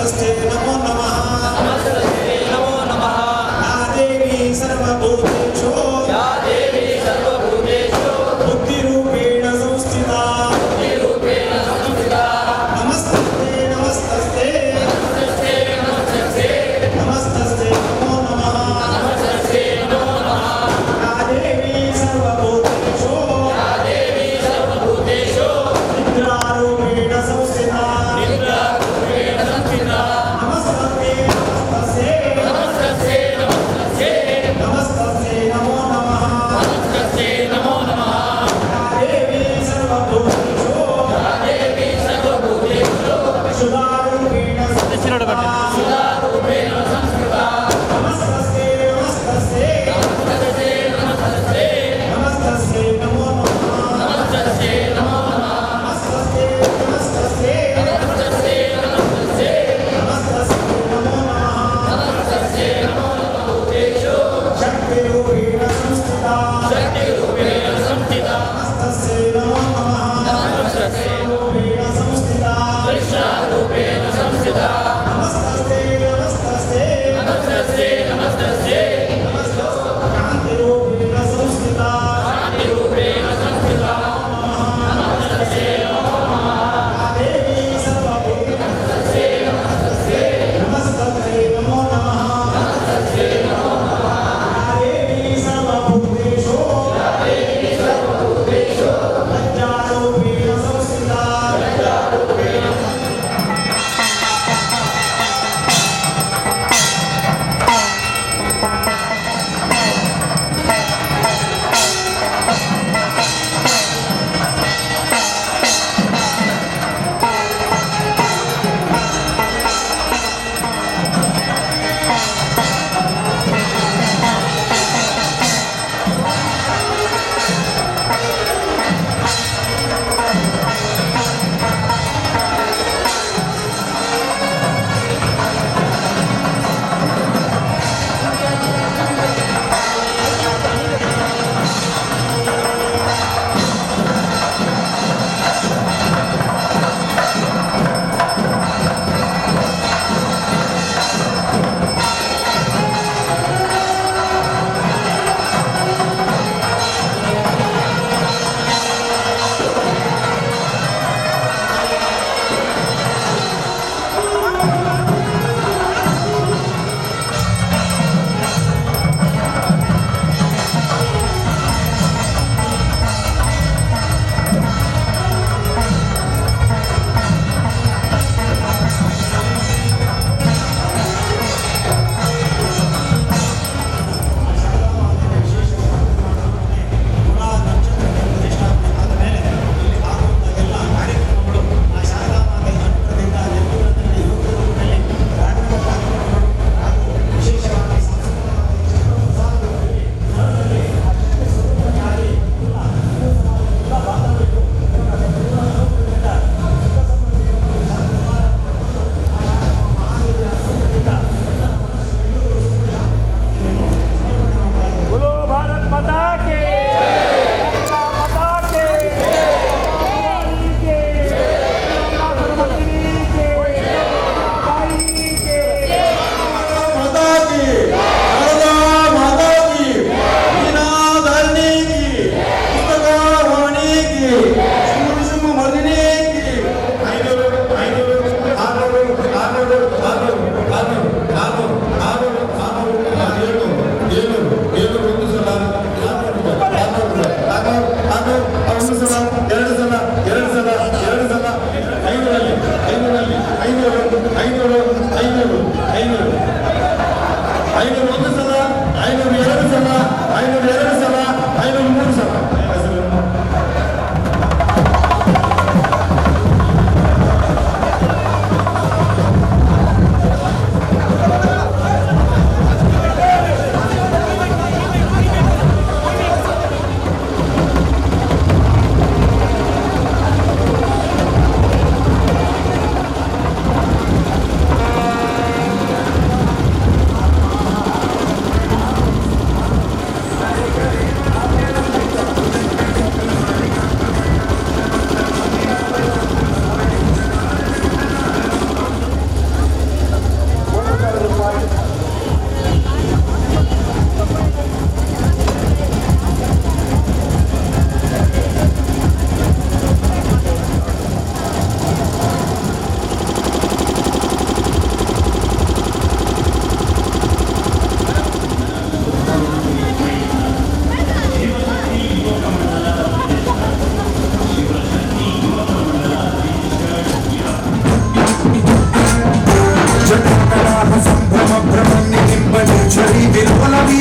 नमस्तस्ते नमो नमः या देवी सर्वभूतेषु बुद्धिरूपेण संस्थिता नमस्तस्ते नमस्तस्ते नमस्तस्ते नमो नमः या देवी सर्वभूतेषु निद्रारूपेण संस्थिता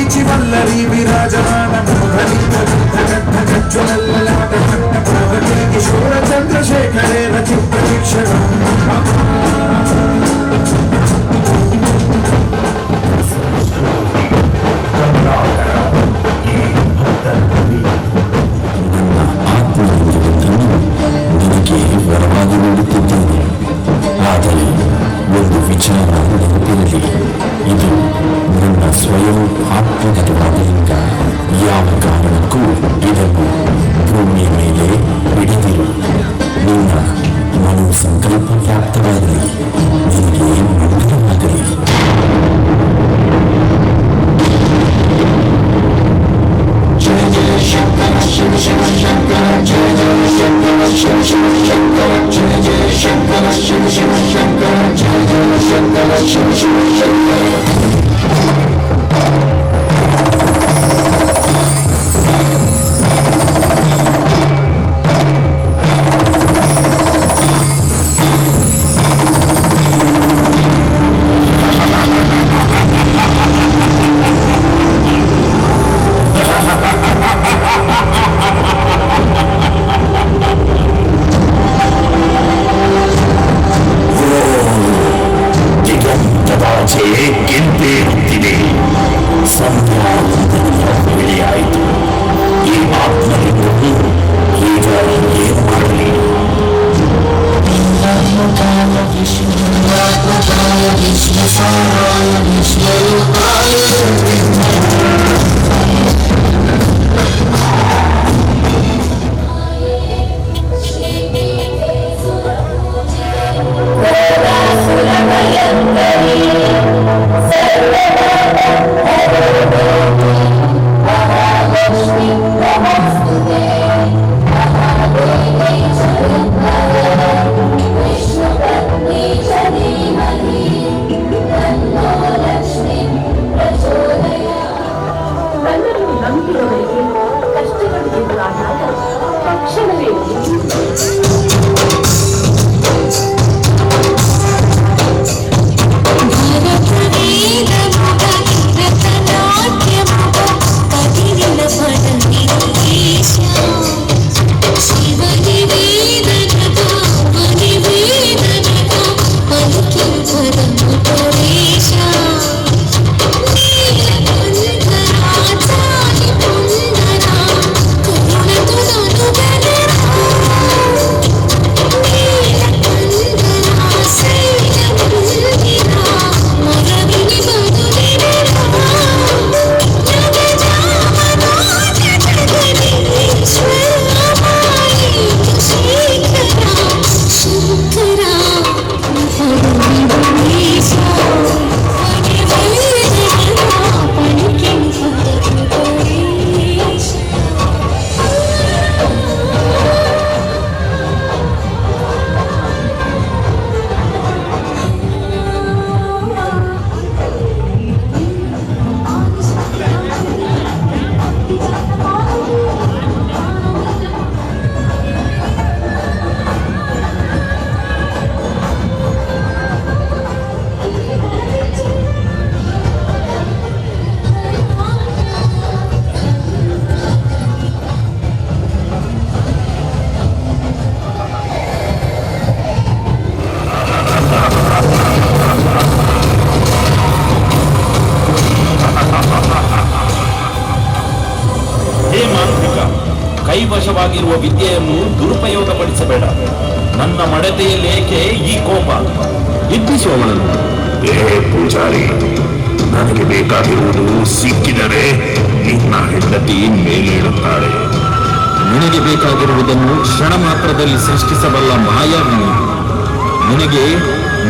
వీచి వల్లరి విరాజమాన గజ్జునల్లలాట కిశోర చంద్రశేఖరేణ చిత్తశిక్షణం ನಿನಗೆ ವರವಾಗಿ ನೀಡುತ್ತಿದ್ದೇನೆ. ಆದರೆ ಒಂದು ವಿಚಾರ ನೆನಪಿರಲಿ, ಇದು ನನ್ನ ಸ್ವಯಂ ಆತ್ಮಗತವಾದ್ದರಿಂದ ಯಾವ ಕಾರಣಕ್ಕೂ ಇದನ್ನು ಭೂಮಿಯ ಮೇಲೆ ಬಿಡದಿರು. ನಿನ್ನ ಮನೋ ಸಂಕಲ್ಪ ಪ್ರಾಪ್ತವಾಗಲಿ, ನಿನಗೆ ಮಂಗಲವಾಗಲಿ. ಜಯ ಜಯ ಶಂಕರ ಶಿವ ಶಿವ ಶಂಕರ ಜಯ ಜಯ ಶಂಕರ ಶಿವ ಶಿವ ಶಂಕರ ಜಯ ಜಯ ಶಂಕರ ಶಿವ ಶಿವ ಶಂಕರ ಜಯ ಜಯ ಶಂಕರ ಶಿವ ಶಿವ ಶಂಕರ. ಗೆಲ್ಬೇಡುತ್ತಿದೆ. ಸಂಧ್ಯಾವಂದನೆಯ ವೇಳೆಯಾಯಿತು. ಈ ಆತ್ಮನಿಂದ ಈಗ ಏನು ಮಾಡಲಿ? ಕೈವಶವಾಗಿರುವ ವಿದ್ಯೆಯನ್ನು ದುರುಪಯೋಗಪಡಿಸಬೇಡ. ನನ್ನ ಮಡತೆಯಲ್ಲೇಕೆ ಈ ಕೋಪ? ಎಬ್ಬಿಸು ಅವಳನ್ನು. ಪೂಜಾರಿ, ನನಗೆ ಬೇಕಾಗಿರುವುದು ಸಿಕ್ಕಿದರೆ ನಿನ್ನ ಹೆಂಡತಿ ಮೇಲೇಳುತ್ತಾಳೆ. ನಿನಗೆ ಬೇಕಾಗಿರುವುದನ್ನು ಕ್ಷಣ ಮಾತ್ರದಲ್ಲಿ ಸೃಷ್ಟಿಸಬಲ್ಲ ಮಾಯಾವಿ. ನಿನಗೆ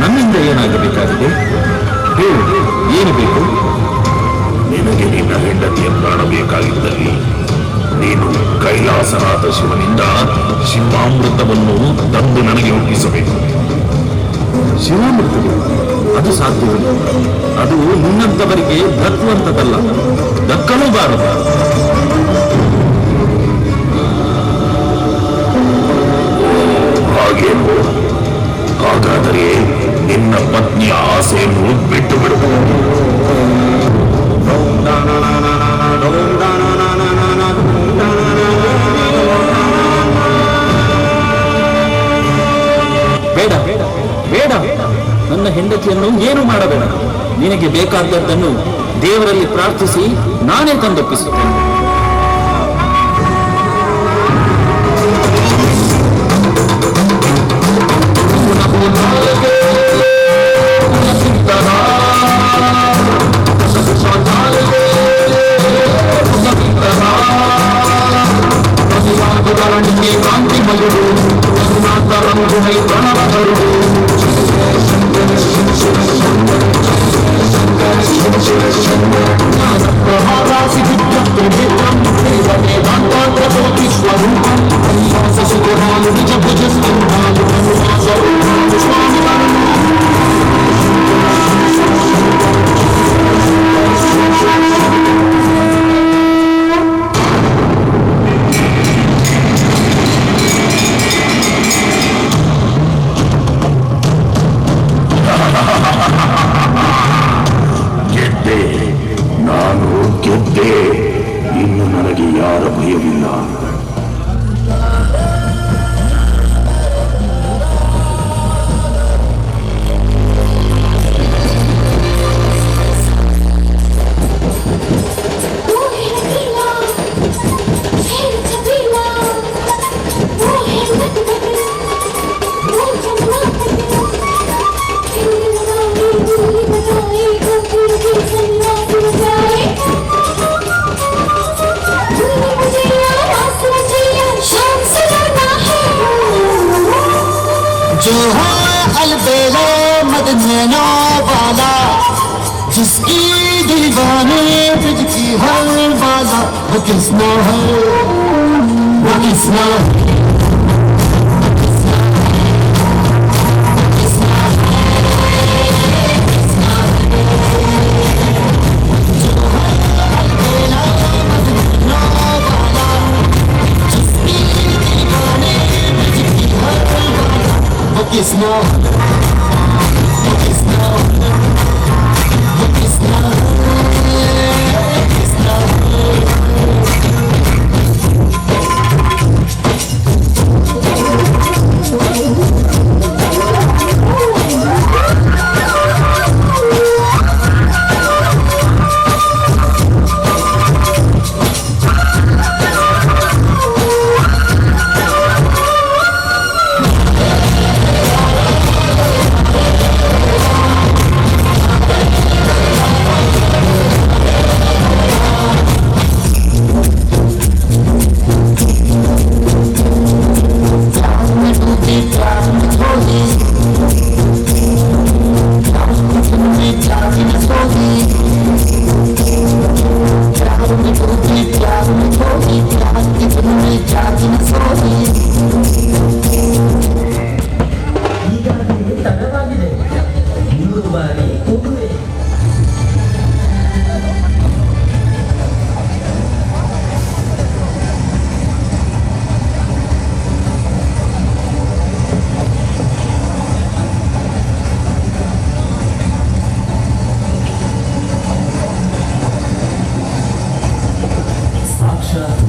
ನನ್ನಿಂದ ಏನಾಗಬೇಕಾಗಿದೆ? ಹೇಳು, ಏನು ಬೇಕು? ನಿನಗೆ ನಿನ್ನ ಹೆಂಡತಿಯನ್ನು ಕಾಣಬೇಕಾಗಿದ್ದಲ್ಲಿ ನೀನು ಕೈಲಾಸನಾಥ ಶಿವನಿಂದ ಶಿವಾಮೃತವನ್ನು ತಂದು ನನಗೆ ಒಪ್ಪಿಸಬೇಕು. ಶಿವಾಮೃತವು ಅದು ಸಾಧ್ಯವಿಲ್ಲ. ಅದು ನಿನ್ನಂತವರಿಗೆ ದಕ್ಕುವಂಥದ್ದಲ್ಲ, ದಕ್ಕಲೂ ಬಾರದು. ಹಾಗೇನು? ಹಾಗಾದರೆ ನಿನ್ನ ಪತ್ನಿಯ ಆಸೆಯನ್ನು ಬಿಟ್ಟು ಬಿಡಬಹುದು. ನಿನ್ನ ಹೆಂಡತಿಯನ್ನು ಏನು ಮಾಡಬೇಡ. ನಿನಗೆ ಬೇಕಾದದ್ದನ್ನು ದೇವರಲ್ಲಿ ಪ್ರಾರ್ಥಿಸಿ ನಾನೇ ತಂದೊಪ್ಪಿಸುತ್ತೇನೆ. ಕಾಂತಿ ಮಗಳು ಪ್ರಣವಗಳು ಪ್ರಹಾರಾಸಿ ಸ್ವರೂಪಂ ಸುಖಾಲು ನಿಜ ಭುಜ ಸ್ಕಂಧಾಲು ಸ್ವಾಮಿ ನಾನು ಗೆದ್ದೆ. ಇನ್ನು ನನಗೆ ಯಾರ ಭಯವಿಲ್ಲ. जो है अलबेला मदनैना वाला, जिसकी दीवाने तुझकी हर वाला, वो किसना है, वो किसना है। It's no, it's no, it's no, it's no.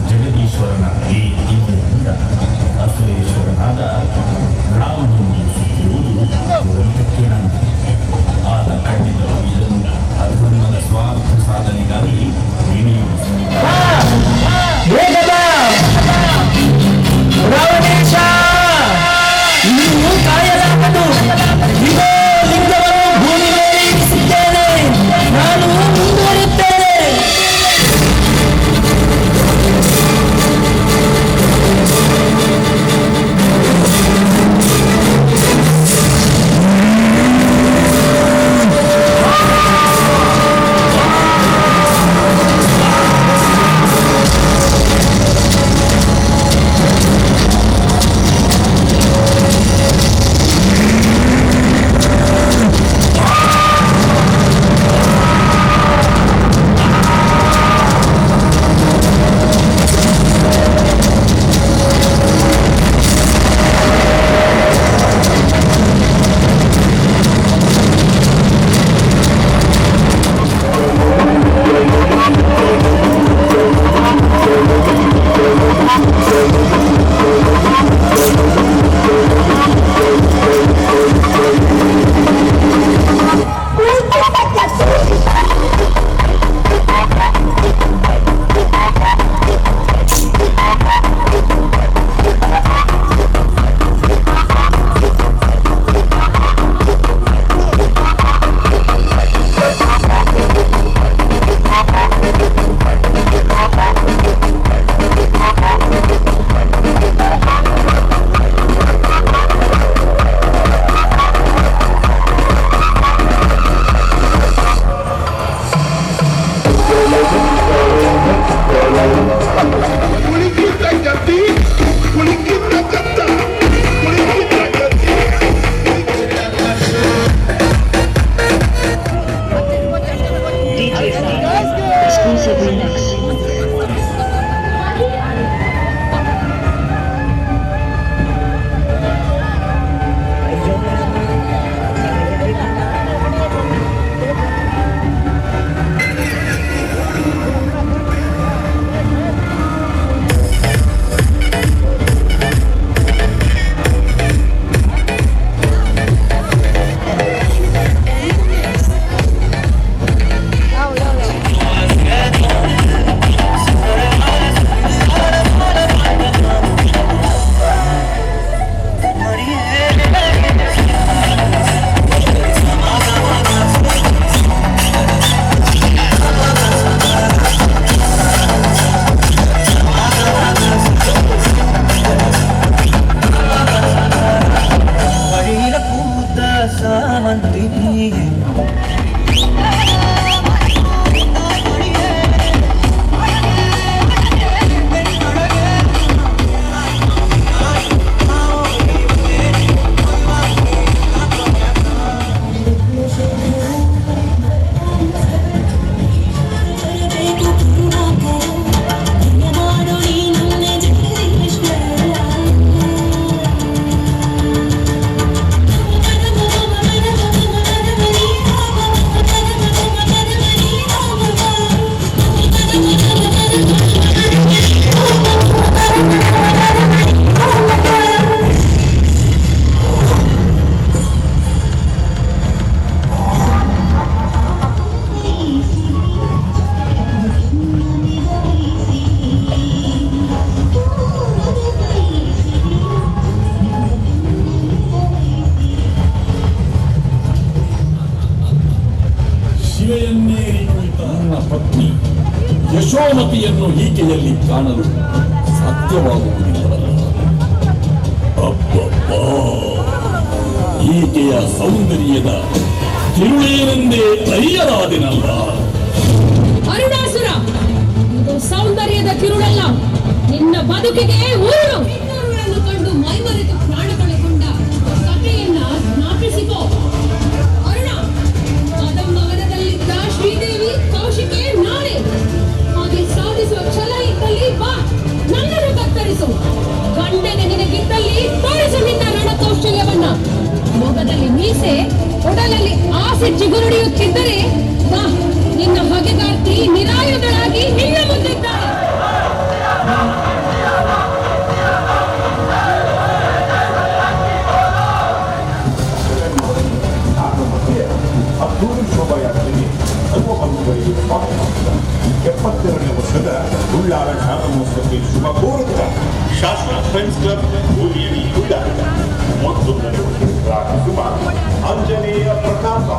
ಜಗದೀಶ್ವರನ ಈ ಇಂದ್ರನಿಂದ ಅಸುರೇಶ್ವರನಾದ ರಾಮನನ್ನು ಸುತ್ತಿರುವುದು ದುರಂತಕ್ಕೆ ನಂದಿದೆ. ಆದ ಕಣ್ಣಿನ ಮಂತ್ರಿ ಶಿಲೆಯನ್ನೇರಿ ಕುಳಿತ ನನ್ನ ಪತ್ನಿ ಯಶೋಮತಿಯನ್ನು ಈಕೆಯಲ್ಲಿ ಕಾಣಲು ಸಾಧ್ಯವಾಗುವುದಿಲ್ಲವಲ್ಲ. ಅಬ್ಬಬ್ಬಾ, ಈಕೆಯ ಸೌಂದರ್ಯದ ತಿರುಳೇನೆಂದೇ ಅರಿಯಲಾದೆನಲ್ಲ. ಅರುಣಾಸುರ, ಇದು ಸೌಂದರ್ಯದ ತಿರುಳಲ್ಲ, ನಿನ್ನ ಬದುಕಿಗೆ ಊರು. ಹೆಣ್ಣುಗಳನ್ನು ಕಂಡು ಮೈಮರೆತು ಪ್ರಾಣ ಕಳೆಕೊಂಡ ಕಥೆಯನ್ನ ಜ್ಞಾಪಿಸಿಕೋ. ಅರುಣ, ಕದಂಬವನದಲ್ಲಿದ್ದ ಶ್ರೀದೇವಿ ಕೌಶಿಕೆ ನಾಳೆ. ಹಾಗೆ ಸಾಧಿಸುವ ಛಲ ಇದ್ದಲ್ಲಿ ಬಾ, ನನ್ನನ್ನು ಕತ್ತರಿಸು. ಗಂಡನ ನಿನಗಿದ್ದಲ್ಲಿ ತೋರಿಸು ನಿನ್ನ ರಣ ಕೌಶಲ್ಯವನ್ನ. ಮೊಗದಲ್ಲಿ ಮೀಸೆ, ಒಡಲಲ್ಲಿ ಆಸೆ ಚಿಗುರುಡಿಯುತ್ತಿದ್ದರೆ ಬಾ, ನಿನ್ನ ಹೊಗೆಗಾರ್ತಿ ನಿರಾಯುಧಳಾಗಿ ನಿನ್ನ ಮುಂದಿದ್ದಾಳೆ. ಅದ್ದೂರಿ ಶೋಭಾಯಾತ್ರೆಗೆ ಸರ್ವಬಂಧುಗಳಿಗೆ ಸ್ವಾಗತ. 72ನೇ ವರ್ಷದ ಉಳ್ಳಾಲ ಶಾರದೋತ್ಸವಕ್ಕೆ ಶುಭ ಕೋರುತ್ತಾ ಶಾಸನ ಫ್ರೆಂಡ್ಸ್ ಕ್ಲಬ್ ಹುಲಿಯಡಿ ಉಳ್ಳಾಲ 31ನೇ ವರ್ಷದ ರಾಜಕುಮ ಆಂಜನೇಯ ಪ್ರತಾಪ.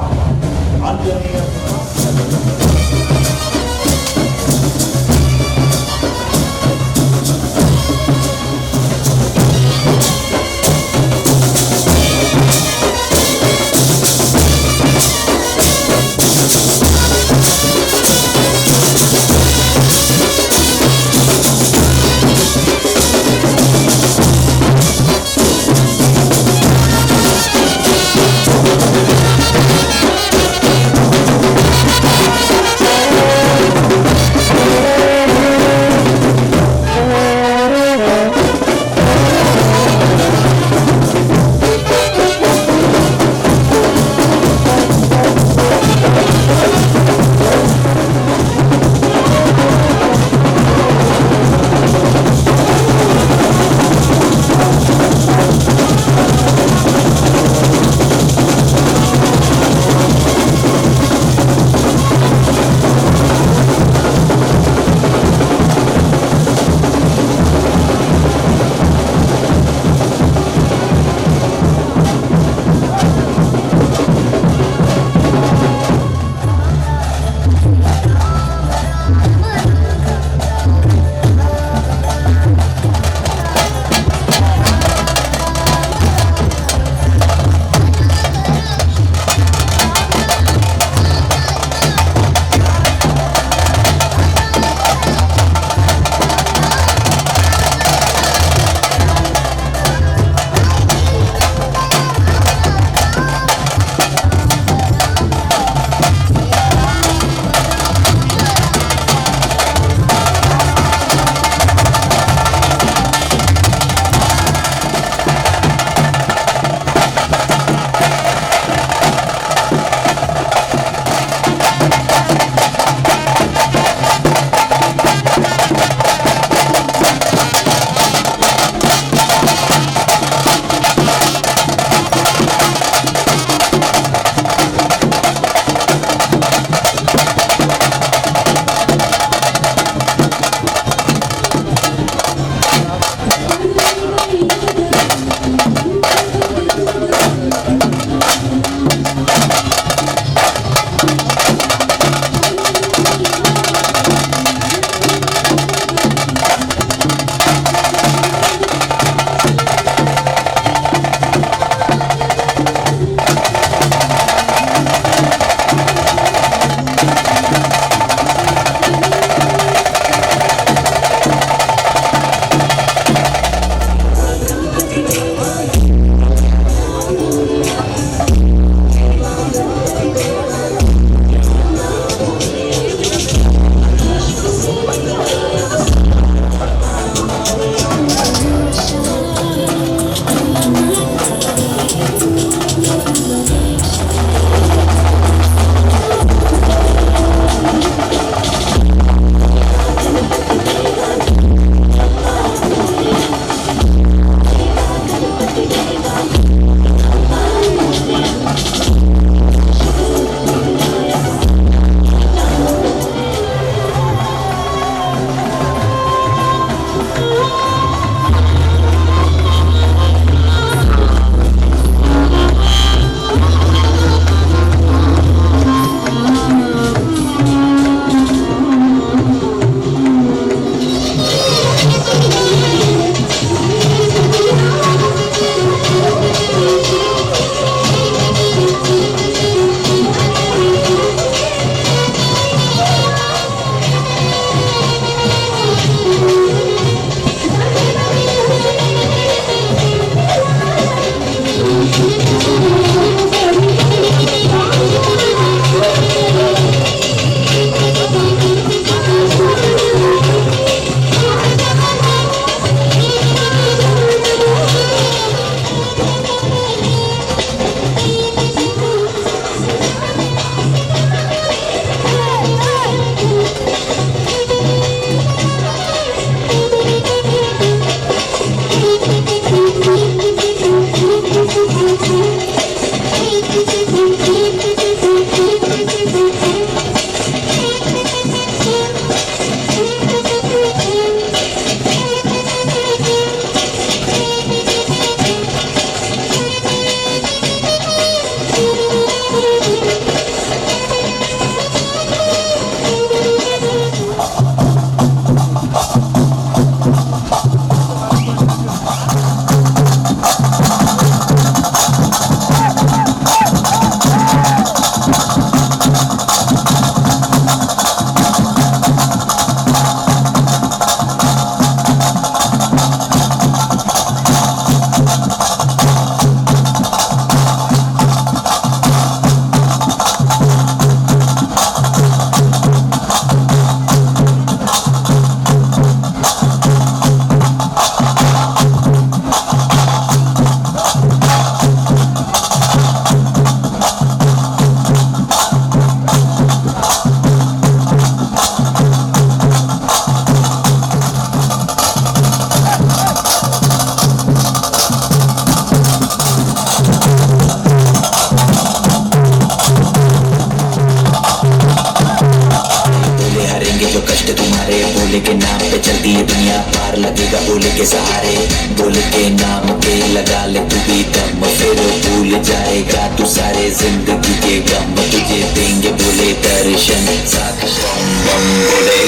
लगेगा बोल के सहारे, बोल के नाम पे लगा ले तू भी दम, फिर भूल जाएगा तू सारे जिंदगी के गम, तुझे देंगे बोले दर्शन साथ बम बम बोले,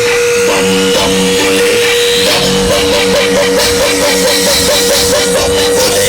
बम बम बोले, बम बम बम बम बम बम बम बम बम बम बोले।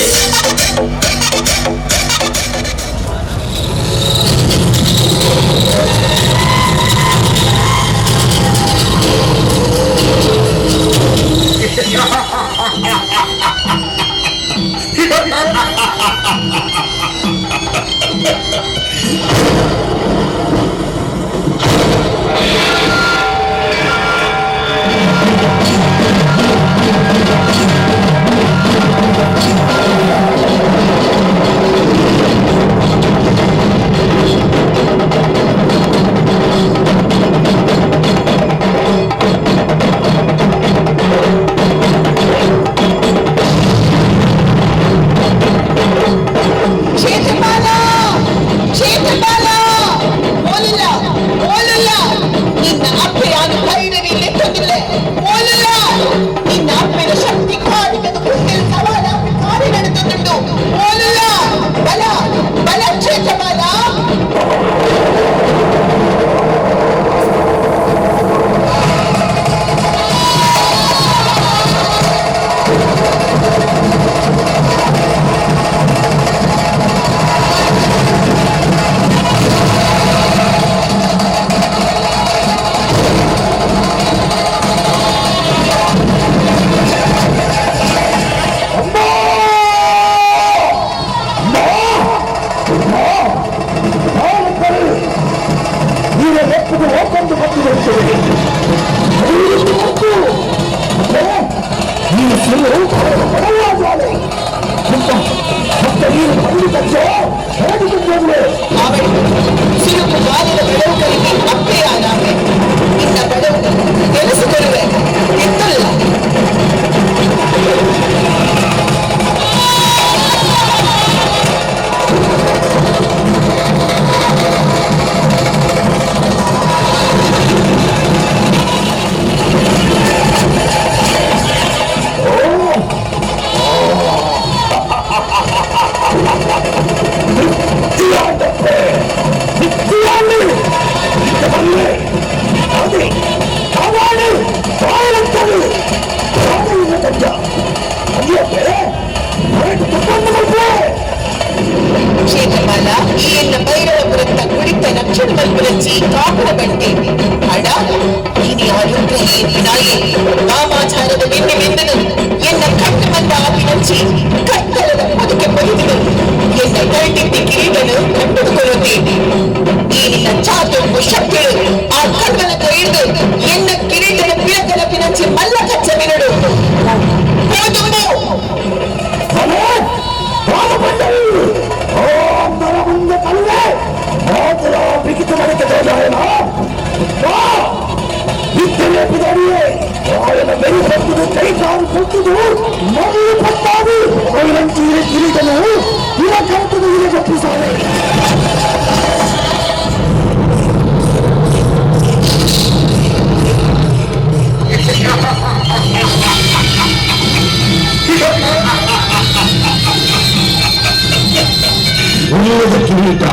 ಕಿರೀಟ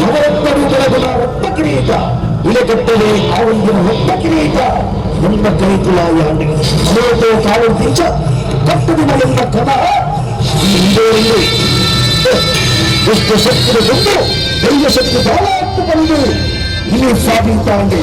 ನವರತ್ನರು ಬೆಳಗುವ ರತ್ನ ಕಿರೀಟ ಇಲೆಕಟ್ಟಲೆ ಕಾವಂದಿನ ರತ್ನ ಕಿರೀಟ ನಮ್ಮ ಕೈತುಲಾಯ ಅನೇಕೋ ಕಾವಂದಿಂಚ ಕಟ್ಟದಿನ ಎಂಬ ಕ್ರಮ ಹಿಂದೆ ಎಷ್ಟು ಶಕ್ತಿಯ ಗೊಂಡು ದೈವ ಶಕ್ತಿ ಬಾಳಾಟ್ಟು ಬಂದು ಇಲ್ಲಿ ಸಾಬೀತಾಂಡೆ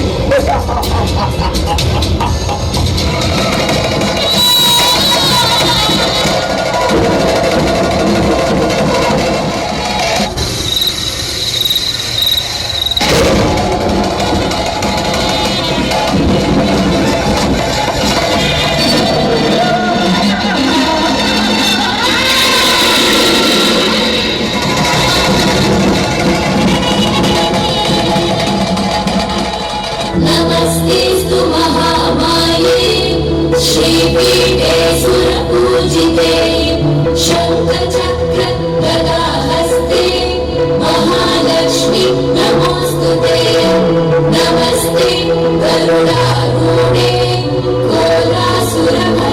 नमस्तेस्तु महामाये श्रीपीठे सुरपूजिते शङ्खचक्र गदाहस्ते महालक्ष्मी नमोऽस्तुते नमस्ते गरुडारूढे घोरासुरभयङ्करे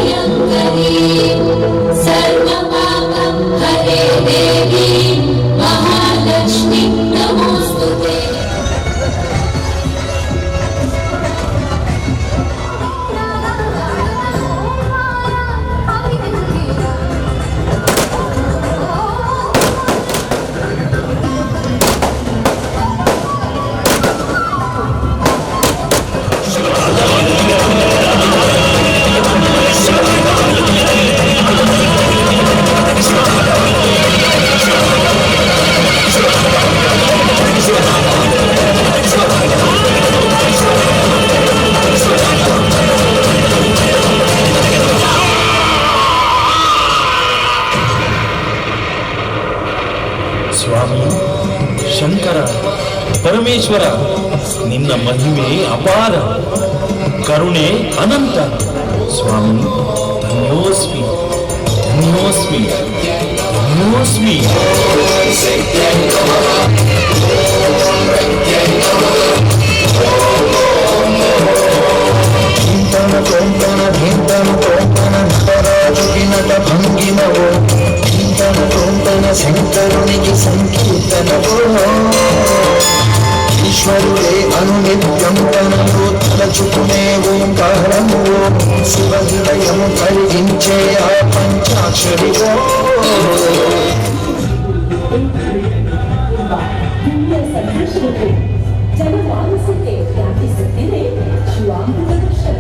ಪರಮೇಶ್ವರ, ನಿನ್ನ ಮಹಿಮೆ ಅಪಾರ, ಕರುಣೆ ಅನಂತ. ಸ್ವಾಮಿ, ಧನ್ಯೋಸ್ಮಿ, ಧನ್ಯೋಸ್ಮಿ, ಧನ್ಯೋಸ್ಮಿ. ಚಿಂತನ ಕೊಂತನ ಧಿಂತನ ಕೊಂತನ ನಟರಾಜುಗಿ ನಟ ಭಂಗಿನವೋ ಚಿಂತನ ಕೊಂತನ ಶಂಕರುನಿಗೆ ಸಂಕೀರ್ತನವೋ ఈశ్వరుడే అనునిత్యం తనలో తలచుకునే ఓంకారము శివ హృదయము కలిగించే ఆ పంచాక్షరిలో ಜನಮಾನಸಕ್ಕೆ ವ್ಯಾಪಿಸುತ್ತಿದೆ ಶಿವಾಮೃತ ದರ್ಶನ.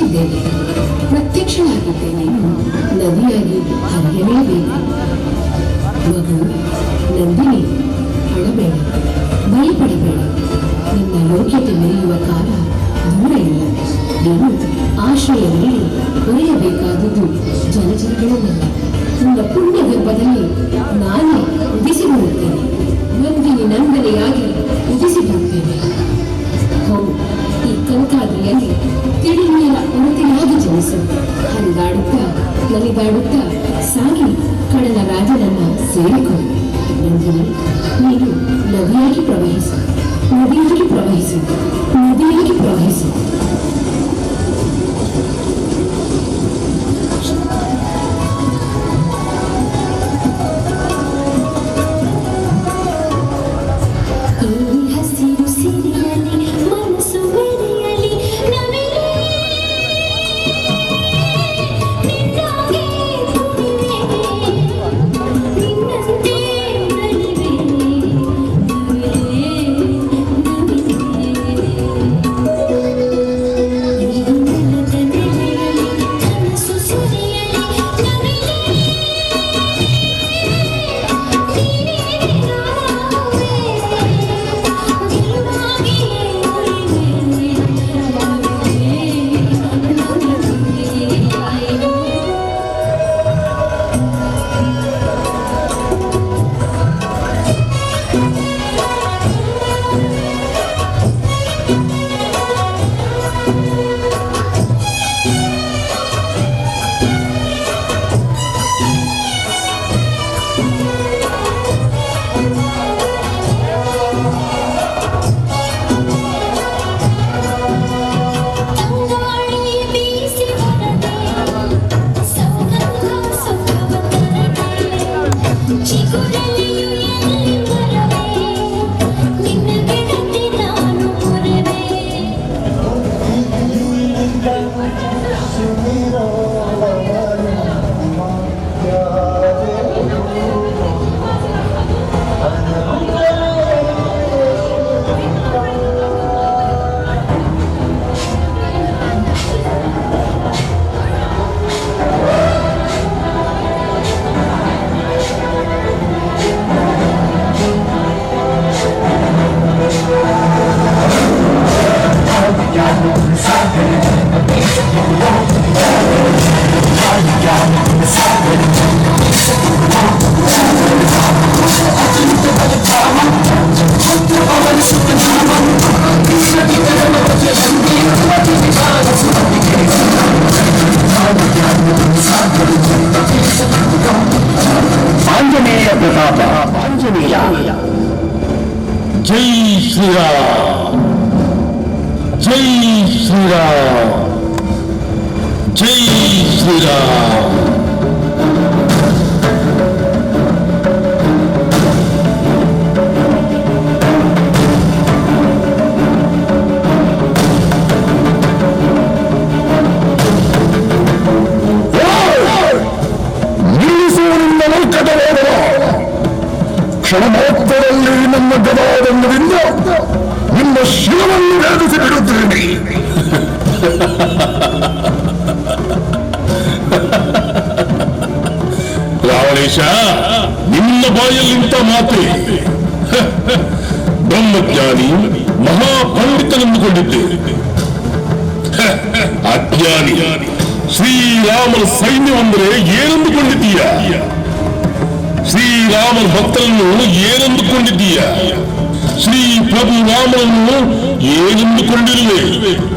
ಮೆಚ್ಚಿದ್ದೇನೆ. ಪ್ರತ್ಯಕ್ಷವಾಗಿದ್ದೇನೆ. ನದಿಯಾಗಿ ಹರಿಯಲೇಬೇಕು. ಮಗು ನಂದಿನಿ, ಅಳಬೇಡ, ಭಯಪಡಬೇಡ. ನಿನ್ನ ಯೋಗ್ಯತೆ ಮೆರೆಯುವ ಕಾಲ ದೂರ ಇಲ್ಲ. ನೀನು ಆಶ್ರಯದಲ್ಲಿ ಒರೆಯಬೇಕಾದುದು ಜನಜನಗಳನ್ನಲ್ಲ. ನಿನ್ನ ಪುಣ್ಯ ಗರ್ಭದಲ್ಲಿ ನಾನೇ ಉದಿಸಿ ಬರುತ್ತೇನೆ. ನಂದಿನಿ ನಂದನೆಯಾಗಿ ಉದಿಸಿ ಬರುತ್ತೇನೆ. ಹೌದು, ಈ ಕನಕಾದ್ರಿಯಲ್ಲಿ ತಿಳಿನೀರ ಉಣತೆಯಾಗಿ ಜನಿಸು. ಹರಿದಾಡುತ್ತಾ ನಲಿದಾಡುತ್ತಾ ಸಾಗಿ ಕಡಲ ರಾಜನನ್ನ ಸೇರಿಕೊಂಡು ನಂದಿನಿ, ನೀನು ನದಿಯಾಗಿ ಪ್ರವಹಿಸು, ನದಿಯಾಗಿ ಪ್ರವಹಿಸು, ನದಿಯಾಗಿ ಪ್ರವಹಿಸು. ಹಸಿರು ಸಿರಿಯಲಿ ಮನಸ್ಸು ಮೆರೆಯಲಿ ನವಿಲೇ ನಿನ್ನಾಗೆ ತುಡಿವೆ ನಿನ್ನಂತೆ ನಲಿವೆ ನವಿಲೇ ನವಿಲೇ ನೆಲೆಯಲಿ ಕನಸು ಸುರಿಯಲಿ ನವಿಲೇ ಆಂಜನೇಯ ಪ್ರತಾಪ, ಆಂಜನೇಯ. ಜೈ ಶ್ರೀರಾಮ್, ಜೈ ಶ್ರೀರಾಮ್, ಜೈ ಶ್ರೀರಾಮ್. ನಿಲ್ಲಿಸುವುದರಿಂದ ನೌಕಟವಾದವ ಕ್ಷಣಮಾತ್ರದಲ್ಲಿ ನಮ್ಮ ಗದಾದಂಡದಿಂದ ನಿಮ್ಮ ಶಿವವನ್ನು ವೇದಿಸಿ ಬಿಡುತ್ತೇನೆ. ರಾವಣೇಶ, ನಿನ್ನ ಬಾಯಲ್ಲಿಂತ ಮಾತೆ ಬ್ರಹ್ಮಜ್ಞಾನಿ ಮಹಾಪಂಡಿತನೆಂದುಕೊಂಡಿದ್ದೆ. ಅಜ್ಞಾನಿ. ಶ್ರೀರಾಮನ ಸೈನ್ಯವೆಂದರೆ ಏನೆಂದುಕೊಂಡಿದ್ದೀಯ? ಶ್ರೀರಾಮನ ಭಕ್ತರನ್ನು ಏನೆಂದುಕೊಂಡಿದ್ದೀಯ? ಶ್ರೀ ಪ್ರಭು ರಾಮನನ್ನು ಏನೆಂದುಕೊಂಡಿರುವೆ?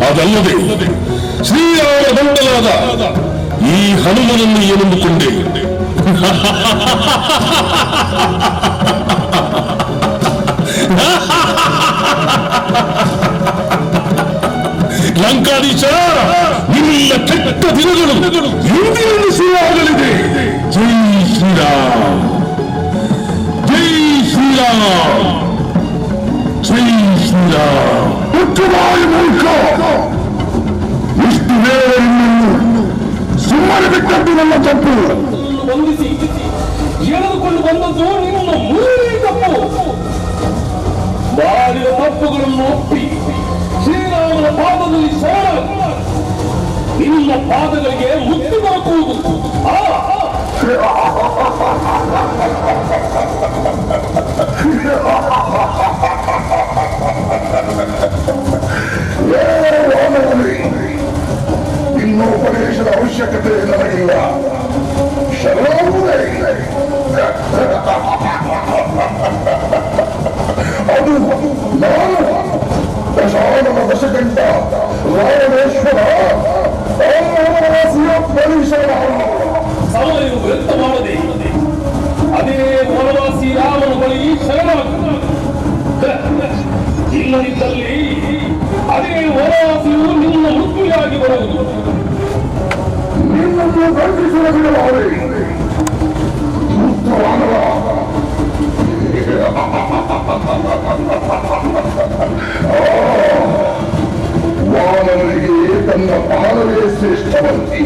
ಅದಲ್ಲದೆ ಶ್ರೀರಾಮ ಬಂಡಲಾದ ಈ ಹನುಮನನ್ನು ಏನೆಂದುಕೊಂಡೆ? ಲಂಕಾಧೀಶ, ನಿನ್ನ ಕೆಟ್ಟ ದಿನಗಳು ಇಂದಿನಿಂದ ಶುರುವಾಗಲಿದೆ. ಜೈ ಶ್ರೀರಾಮ್, ಜೈ ಶ್ರೀರಾಮ್, ಜೈ ಶ್ರೀರಾಮ್. ಉತ್ತಮಾಯ ಮೂರ್ಖ, ಇಷ್ಟು ಬೇಗ ನಿನ್ನನ್ನು ಸುಮ್ಮನೆ ಬಿಟ್ಟದ್ದು ನನ್ನ ತಪ್ಪು. ಬಂಧಿಸಿ ಎಳೆದುಕೊಂಡು ಬಂದದ್ದು ನಿಮ್ಮ ಮೂರನೇ ತಪ್ಪು. ಮಾಡಿದ ತಪ್ಪುಗಳನ್ನು ಒಪ್ಪಿ ಶ್ರೀರಾಮನ ಪಾದದಲ್ಲಿ ಶರಣ ನಿನ್ನ ಪಾದಗಳಿಗೆ ಮುಕ್ತಿ ದೊರಕುವುದು. ಇನ್ನೋಪದೇಶದ ಅವಶ್ಯಕತೆ ನನಗಿಲ್ಲ. ಶರಣಾಗುವುದೇ ಅದು ನಾನು ದಶಾನನ ದಶಕಂಠ ರಾವಣೇಶ್ವರ ಪರಿಸರ ಸಮಯವು ವ್ಯರ್ಥ ಮಾಡದೆ ಅದೇ ವನವಾಸಿ ರಾಮನ ಬಳಿ ಶರಣಾಗ. ಇಲ್ಲದಿದ್ದಲ್ಲಿ ಅದೇ ವನವಾಸಿಯು ನಿನ್ನ ಮೃತ್ಯುಯಾಗಿ ಬರುವುದು. ನಿನ್ನನ್ನು ಗಂಟಿಸುವ ಬಿಡಲಾರೆ ಮುಕ್ತವಾನವ. ವಾಮನಿಗೆ ತನ್ನ ಬಾಲವೇ ಶ್ರೇಷ್ಠವಂತಿ.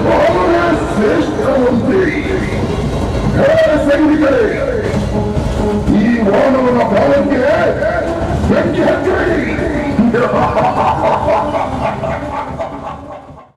ಬಾಲವೇ ಶ್ರೇಷ್ಠವಂತಿ. ಹೇ ಸೈನಿಕರೇ, ಈ ವಾನವನ ಬಾಲಕ್ಕೆ ಬೆಂಕಿ ಹಚ್ಚಿರಿ.